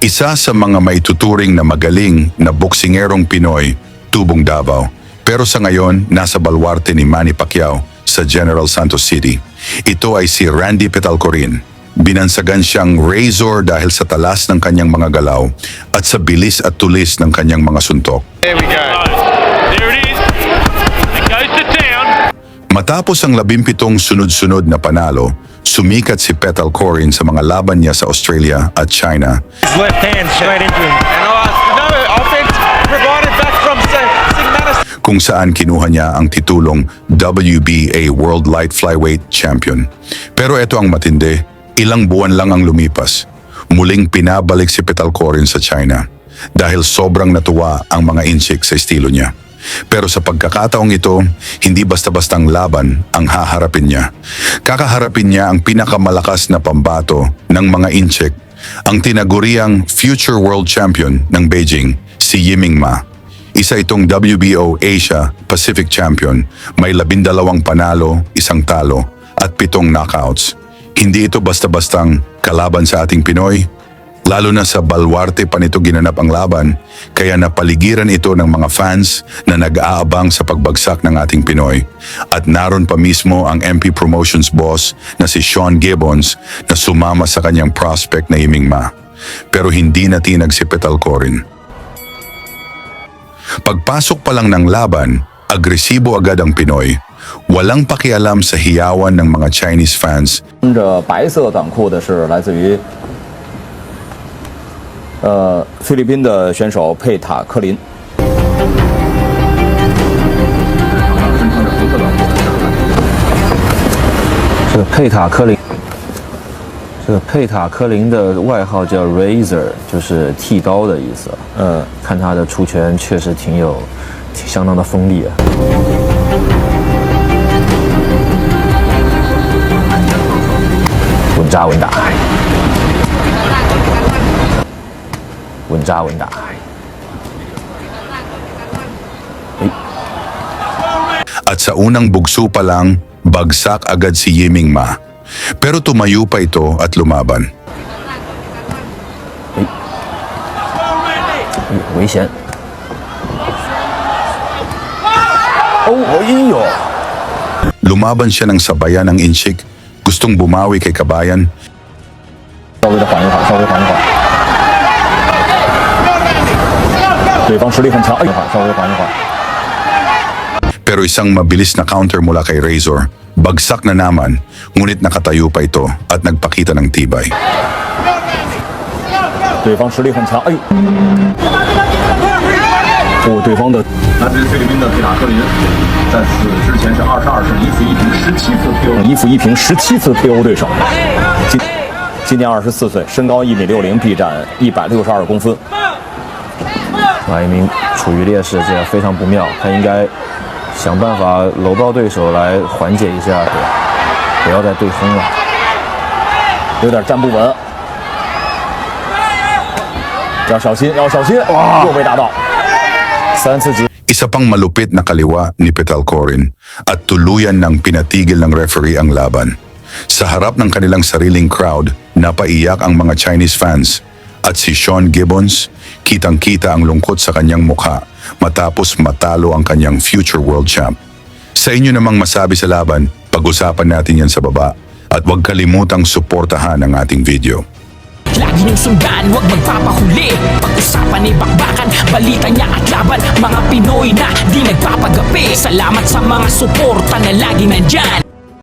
Isa sa mga maituturing na magaling na boksingerong Pinoy, tubong Davao. Pero sa ngayon, nasa balwarte ni Manny Pacquiao sa General Santos City. Ito ay si Randy Petalcorin. Binansagan siyang razor dahil sa talas ng kanyang mga galaw at sa bilis at tulis ng kanyang mga suntok. There we go. There it is. It goes to town. Matapos ang 17 sunod-sunod na panalo, sumikat si Petalcorin sa mga laban niya sa Australia at China. His left hand straight into him. And no offense provided back from Sigmanis. Kung saan kinuha niya ang titulong WBA World Light Flyweight Champion. Pero ito ang matindi, ilang buwan lang ang lumipas. Muling pinabalik si Petalcorin sa China dahil sobrang natuwa ang mga inchik sa estilo niya. Pero sa pagkakataong ito, hindi basta-bastang laban ang haharapin niya. Kakaharapin niya ang pinakamalakas na pambato ng mga inchik, ang tinaguriang future world champion ng Beijing, si Yiming Ma. Isa itong WBO Asia Pacific Champion, may 12 panalo, 1 talo, at 7 knockouts. Hindi ito basta-bastang kalaban sa ating Pinoy, lalo na sa balwarte pa nito ginanap ang laban, kaya napaligiran ito ng mga fans na nag-aabang sa pagbagsak ng ating Pinoy. At naroon pa mismo ang MP Promotions boss na si Sean Gibbons na sumama sa kanyang prospect na Yiming Ma. Pero hindi natinag si Petalcorin. Pagpasok pa lang ng laban, agresibo agad ang Pinoy. Walang pakialam sa hiyawan ng mga Chinese fans. 穿着白色短裤的是来自于菲律宾的选手佩塔科林。这个佩塔科林的外号叫 Razor， 就是剃刀的意思。看他的出拳确实相当的锋利啊。稳扎稳打，稳扎稳打。At sa unang bugso pa lang, bagsak agad si Yiming Ma. Pero tumayo pa ito at lumaban. 危险！ Lumaban siya ng sabayan ng inchik, gustong bumawi kay kabayan. 稍微的缓一缓，稍微缓一缓。对方实力很强，哎，稍微缓一缓。 Pero isang mabilis na counter mula kay Razor. Bagsak na naman, ngunit nakatayo pa ito at nagpakita ng tibay. 对方实力很强，哎呦！对方的来自菲律宾的佩塔科林，在此之前是22胜1负1平17次 KO， 1负1平17次 KO 对手。今年24岁，身高1.60米，臂展162公分。马一鸣处于劣势，这样非常不妙，他应该想办法搂抱对手来缓解一下，不要再对轰了。有点站不稳，要小心，要小心！哇，又被打到。3次击。 Isa pang malupit na kaliwa ni Petalcorin at tuluyan ng pinatigil ng referee ang laban. Sa harap ng kanilang sariling crowd, napaiyak ang mga Chinese fans at si Sean Gibbons, kitang-kita ang lungkot sa kanyang mukha matapos matalo ang kanyang future world champ. Sa inyo namang masabi sa laban, pag-usapan natin yan sa baba at huwag kalimutang suportahan ang ating video. Lagi niyong sundan, huwag magpapahuli. Pag-usapan ay bakbakan, balita niya at laban. Mga Pinoy na di nagpapagapi. Salamat sa mga suporta na lagi nandyan.